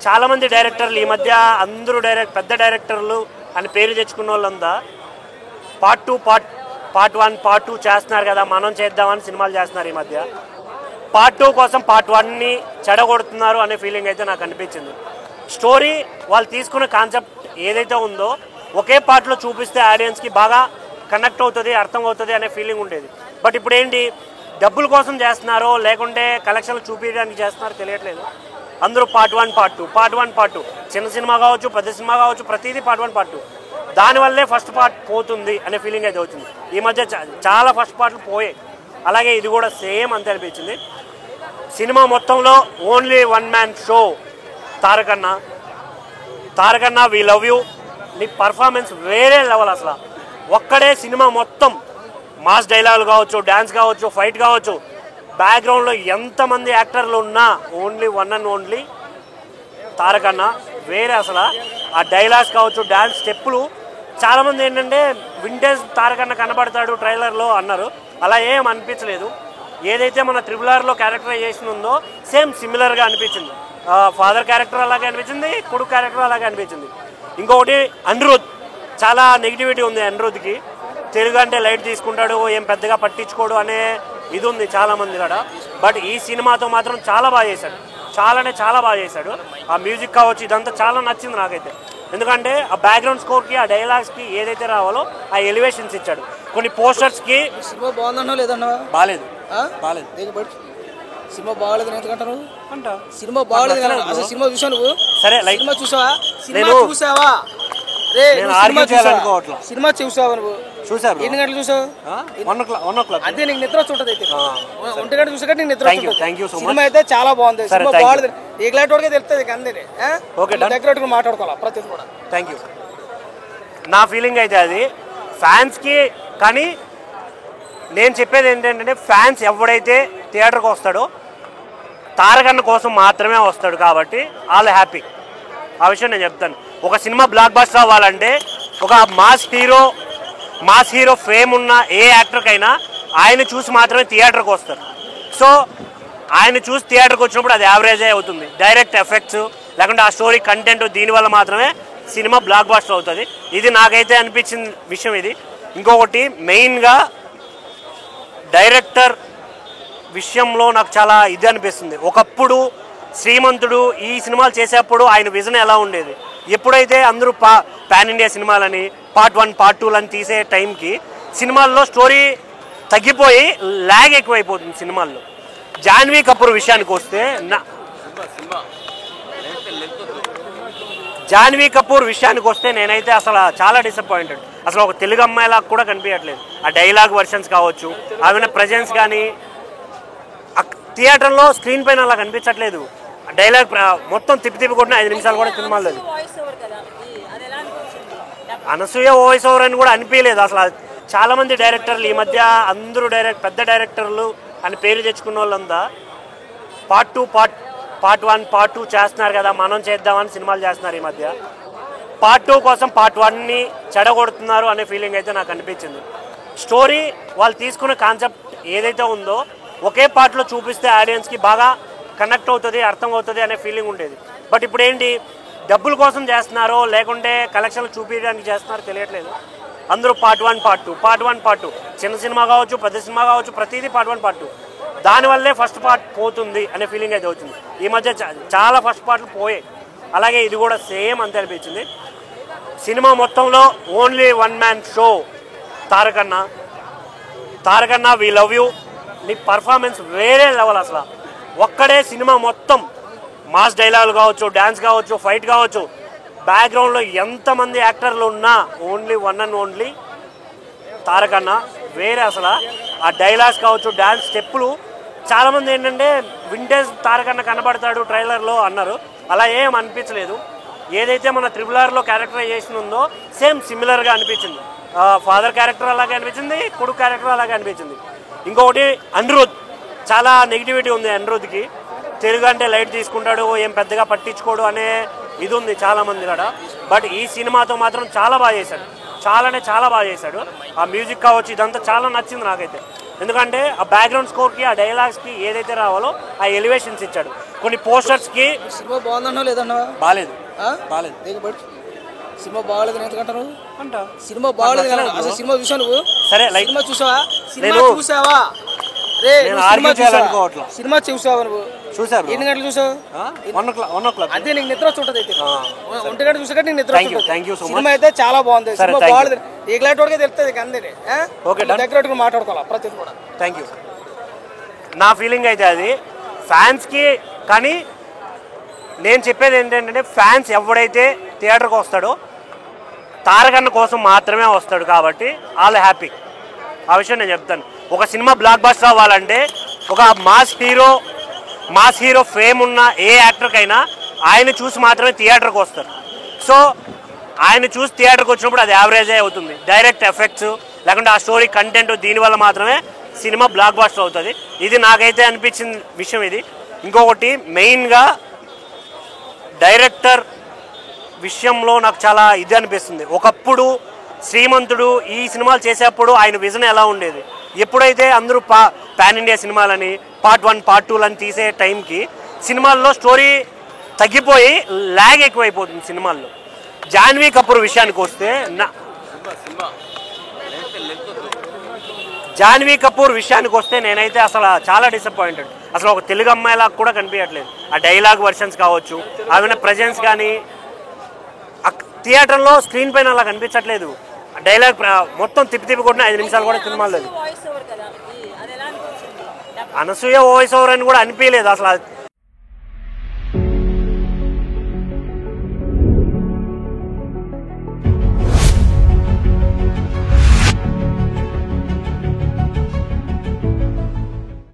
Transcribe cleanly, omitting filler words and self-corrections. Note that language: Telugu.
చాలామంది డైరెక్టర్లు ఈ మధ్య అందరూ పెద్ద డైరెక్టర్లు అని పేరు తెచ్చుకున్న వాళ్ళంతా పార్ట్ 1 పార్ట్ 2 చేస్తున్నారు కదా, మనం చేద్దామని సినిమాలు చేస్తున్నారు. ఈ మధ్య పార్ట్ 2 కోసం పార్ట్ 1ని చెడగొడుతున్నారు అనే ఫీలింగ్ అయితే నాకు అనిపించింది. స్టోరీ వాళ్ళు తీసుకున్న కాన్సెప్ట్ ఏదైతే ఉందో ఒకే పార్ట్లో చూపిస్తే ఆడియన్స్కి బాగా కనెక్ట్ అవుతుంది, అర్థం అవుతుంది అనే ఫీలింగ్ ఉండేది. బట్ ఇప్పుడు ఏంటి, డబ్బుల కోసం చేస్తున్నారో లేకుంటే కలెక్షన్లు చూపించడానికి చేస్తున్నారో తెలియట్లేదు. అందరూ పార్ట్ 1 పార్ట్ 2 చిన్న సినిమా కావచ్చు, పెద్ద సినిమా కావచ్చు, ప్రతిదీ పార్ట్ 1 పార్ట్ 2. దానివల్లే ఫస్ట్ పార్ట్ పోతుంది అనే ఫీలింగ్ అయితే వచ్చింది. ఈ మధ్య చాలా ఫస్ట్ పార్ట్లు పోయాయి. అలాగే ఇది కూడా సేమ్ అంతే అనిపించింది. సినిమా మొత్తంలో ఓన్లీ వన్ మ్యాన్ షో తారకన్నా వి లవ్ యూ. నీ పర్ఫార్మెన్స్ వేరే లెవెల్. అసలు ఒక్కడే సినిమా మొత్తం మాస్ డైలాగులు కావచ్చు, డ్యాన్స్ కావచ్చు, ఫైట్ కావచ్చు, బ్యాక్గ్రౌండ్లో ఎంతమంది యాక్టర్లు ఉన్నా ఓన్లీ వన్ అండ్ ఓన్లీ తారకన్నా వేరే. అసలు ఆ డైలాగ్స్ కావచ్చు, డ్యాన్స్ స్టెప్పులు, చాలామంది ఏంటంటే వింటేజ్ తారకన్నా కనబడతాడు ట్రైలర్లో అన్నారు. అలా ఏం అనిపించలేదు. ఏదైతే మన RRRలో క్యారెక్టరైజేషన్ ఉందో సేమ్ సిమిలర్గా అనిపించింది. ఫాదర్ క్యారెక్టర్ అలాగే అనిపించింది, కొడుకు క్యారెక్టర్ అలాగే అనిపించింది. ఇంకొకటి అనిరుద్, చాలా నెగిటివిటీ ఉంది అనిరుద్కి. తెలుగు అంటే లైట్ తీసుకుంటాడు, ఏం పెద్దగా పట్టించుకోడు అనే ఇది ఉంది చాలామంది కూడా. బట్ ఈ సినిమాతో మాత్రం చాలా బాగా చేశాడు, చాలా బాగా చేశాడు. ఆ మ్యూజిక్ కావచ్చు, ఇదంతా చాలా నచ్చింది నాకైతే. ఎందుకంటే ఆ బ్యాక్గ్రౌండ్ స్కోర్కి, ఆ డైలాగ్స్కి ఏదైతే రావాలో ఆ ఎలివేషన్స్ ఇచ్చాడు. కొన్ని పోస్టర్స్కి సినిమా బాగుందన్నా లేదన్నా బాగాలేదు. సినిమా బాగలేదు ఎందుకంటారు అంట. సినిమా బాగలేదు అసలు. సినిమా చూసావు నువ్వు? సరే, సినిమా చూసావా? సినిమా చూసావా నువ్వు? చూసారు. ఎన్ని గంటలు చూసావు? 1 o'clock. అదే నీకు నిద్ర వచ్చుంటది అయితే. 1 గంట చూసాక నీకు నిద్ర వచ్చుంటది. సినిమా అయితే చాలా బాగుంది. సినిమా బాగలేదు నీకులాంటి వాడికే తెలుస్తుంది. అందరి దగ్గర మాట్లాడుకోవాలి ప్రతి కూడా. Thank you. నా ఫీలింగ్ అయితే అది ఫ్యాన్స్కి. కానీ నేను చెప్పేది ఏంటంటే ఫ్యాన్స్ ఎవడైతే థియేటర్కి వస్తాడో తారకన్న కోసం మాత్రమే వస్తాడు. కాబట్టి వాళ్ళు హ్యాపీ. ఆ విషయం నేను చెప్తాను. ఒక సినిమా బ్లాక్ బస్టర్ అవ్వాలంటే ఒక మాస్ హీరో ఫేమ్ ఉన్న ఏ యాక్టర్కైనా ఆయన చూసి మాత్రమే థియేటర్కి వస్తారు. సో ఆయన చూసి థియేటర్కి వచ్చినప్పుడు అది యావరేజే అవుతుంది. డైరెక్ట్ ఎఫెక్ట్స్ లేకుంటే ఆ స్టోరీ కంటెంట్, దీనివల్ల మాత్రమే సినిమా బ్లాక్ బస్టర్ అవుతుంది. ఇది నాకైతే అనిపించిన విషయం ఇది. ఇంకొకటి మెయిన్గా డైరెక్టర్ విషయంలో నాకు చాలా ఇది అనిపిస్తుంది. ఒకప్పుడు శ్రీమంతుడు ఈ సినిమాలు చేసేప్పుడు ఆయన విజన్ ఎలా ఉండేది. ఎప్పుడైతే అందరూ పాన్ ఇండియా సినిమాలని పార్ట్ 1 పార్ట్ 2 తీసే టైంకి సినిమాల్లో స్టోరీ తగ్గిపోయి ల్యాగ్ ఎక్కువైపోతుంది సినిమాల్లో. జాన్వీ కపూర్ విషయానికి వస్తే నేనైతే అసలు చాలా డిసప్పాయింటెడ్. అసలు ఒక తెలుగు అమ్మాయిలాగా కూడా కనిపించట్లేదు. ఆ డైలాగ్ వర్షన్స్ కావచ్చు, ఆమె ప్రెజెన్స్ కానీ థియేటర్లో స్క్రీన్ పైన అలా కనిపించట్లేదు. డైలాగ్ మొత్తం తిప్పి కొట్టిన 5 నిమిషాలు కూడా సినిమాలో అనసూయ వాయిస్ ఓవర్ అని కూడా అనిపించలేదు. అసలు చాలామంది డైరెక్టర్లు ఈ మధ్య అందరూ పెద్ద డైరెక్టర్లు అని పేరు తెచ్చుకున్న వాళ్ళంతా పార్ట్ 1 పార్ట్ 2 చేస్తున్నారు కదా, మనం చేద్దామని సినిమాలు చేస్తున్నారు. ఈ మధ్య పార్ట్ 2 కోసం పార్ట్ 1ని చెడగొడుతున్నారు అనే ఫీలింగ్ అయితే నాకు అనిపించింది. స్టోరీ వాళ్ళు తీసుకున్న కాన్సెప్ట్ ఏదైతే ఉందో ఒకే పార్ట్లో చూపిస్తే ఆడియన్స్కి బాగా కనెక్ట్ అవుతుంది, అర్థం అవుతుంది అనే ఫీలింగ్ ఉండేది. బట్ ఇప్పుడు ఏంటి, డబ్బుల కోసం చేస్తున్నారో లేకుంటే కలెక్షన్లు చూపించడానికి చేస్తున్నారో తెలియట్లేదు. అందరూ పార్ట్ 1 పార్ట్ 2 చిన్న సినిమా కావచ్చు, పెద్ద సినిమా కావచ్చు, ప్రతిదీ పార్ట్ 1 పార్ట్ 2. దానివల్లే ఫస్ట్ పార్ట్ పోతుంది అనే ఫీలింగ్ అయితే వచ్చింది. ఈ మధ్య చాలా ఫస్ట్ పార్ట్లు పోయాయి. అలాగే ఇది కూడా సేమ్ అంతే అనిపించింది. సినిమా మొత్తంలో ఓన్లీ వన్ మ్యాన్ షో తారకన్నా వి లవ్ యూ. నీ పర్ఫార్మెన్స్ వేరే లెవెల్. అసలు ఒక్కడే సినిమా మొత్తం మాస్ డైలాగులు కావచ్చు, డ్యాన్స్ కావచ్చు, ఫైట్ కావచ్చు, బ్యాక్గ్రౌండ్లో ఎంతమంది యాక్టర్లు ఉన్నా ఓన్లీ వన్ అండ్ ఓన్లీ తారకన్నా వేరే. అసలు ఆ డైలాగ్స్ కావచ్చు, డ్యాన్స్ స్టెప్పులు, చాలామంది ఏంటంటే వింటేజ్ తారకన్నా కనబడతాడు ట్రైలర్లో అన్నారు. అలా ఏం అనిపించలేదు. ఏదైతే మన RRRలో క్యారెక్టరైజేషన్ ఉందో సేమ్ సిమిలర్గా అనిపించింది. ఫాదర్ క్యారెక్టర్ అలాగే అనిపించింది, కొడుకు క్యారెక్టర్ అలాగే అనిపించింది. ఇంకొకటి అనిరుద్, చాలా నెగిటివిటీ ఉంది అనిరుద్కి. తెలుగు అంటే లైట్ తీసుకుంటాడు, ఏం పెద్దగా పట్టించుకోడు అనే ఇది ఉంది చాలామంది కూడా. బట్ ఈ సినిమాతో మాత్రం చాలా బాగా చేశాడు, చాలా బాగా చేశాడు. ఆ మ్యూజిక్ కావచ్చు, ఇదంతా చాలా నచ్చింది నాకైతే. ఎందుకంటే ఆ బ్యాక్గ్రౌండ్ స్కోర్కి, ఆ డైలాగ్స్కి ఏదైతే రావాలో ఆ ఎలివేషన్స్ ఇచ్చాడు. కొన్ని పోస్టర్స్కి సినిమా బాగుందన్నా లేదన్నా బాగాలేదు బాగాలేదు సినిమా బాగాలేదు ఎందుకంటారు అంట సినిమా బాగాలేదు అసలు సినిమా చూసావు నువ్వు సరే సినిమా చూసావా చూసావా రే సినిమా చూసావా నువ్వు చూసారు ఎన్ని గంటలు చూసావు 1 o'clock అదే నీకు నిద్ర చూంటది అయితే 1 గంట చూసాక నీకు నిద్ర thank you so much cinema అయితే చాలా బాగుంది సినిమా బాగాలేదు ఇలాంటి వాడికే తెలుస్తుంది అందరి దగ్గర పెట్టుకుని మాట్లాడుకోవాలి ప్రతి కూడా థ్యాంక్ యూ నా ఫీలింగ్ అయితే అది ఫ్యాన్స్కి కానీ నేను చెప్పేది ఏంటంటే ఫ్యాన్స్ ఎవడైతే థియేటర్కి వస్తాడో తారకన్న కోసం మాత్రమే వస్తాడు కాబట్టి వాళ్ళు హ్యాపీ ఆ విషయం నేను చెప్తాను ఒక సినిమా బ్లాక్ బస్టర్ అవ్వాలంటే ఒక మాస్ హీరో ఫేమ్ ఉన్న ఏ యాక్టర్కైనా ఆయన చూసి మాత్రమే థియేటర్కి వస్తారు సో ఆయన చూసి థియేటర్కి వచ్చినప్పుడు అది యావరేజే అవుతుంది డైరెక్ట్ ఎఫెక్ట్స్ లేకుంటే ఆ స్టోరీ కంటెంట్ దీనివల్ల మాత్రమే సినిమా బ్లాక్ బస్టర్ అవుతుంది ఇది నాకైతే అనిపించిన విషయం ఇది ఇంకొకటి మెయిన్గా డైరెక్టర్ విషయంలో నాకు చాలా ఇది అనిపిస్తుంది ఒకప్పుడు శ్రీమంతుడు ఈ సినిమాలు చేసేప్పుడు ఆయన విజన్ ఎలా ఉండేది ఎప్పుడైతే అందరూ పాన్ ఇండియా సినిమాలని పార్ట్ 1 పార్ట్ 2 అని తీసే టైంకి సినిమాల్లో స్టోరీ తగ్గిపోయి ల్యాగ్ ఎక్కువైపోతుంది సినిమాల్లో జాన్వీ కపూర్ విషయానికి వస్తే నేనైతే అసలు చాలా డిసప్పాయింటెడ్ అసలు ఒక తెలుగు అమ్మాయిలాగా కూడా కనిపించట్లేదు ఆ డైలాగ్ వర్షన్స్ కావచ్చు ఆమె ప్రెజెన్స్ కానీ థియేటర్లో స్క్రీన్ పైన అలా కనిపించట్లేదు డైలాగ్ మొత్తం తిప్పి కొట్టిన 5 నిమిషాలు కూడా సినిమాలో అనసూయ వాయిస్ ఓవర్ అని కూడా అనిపించలేదు అసలు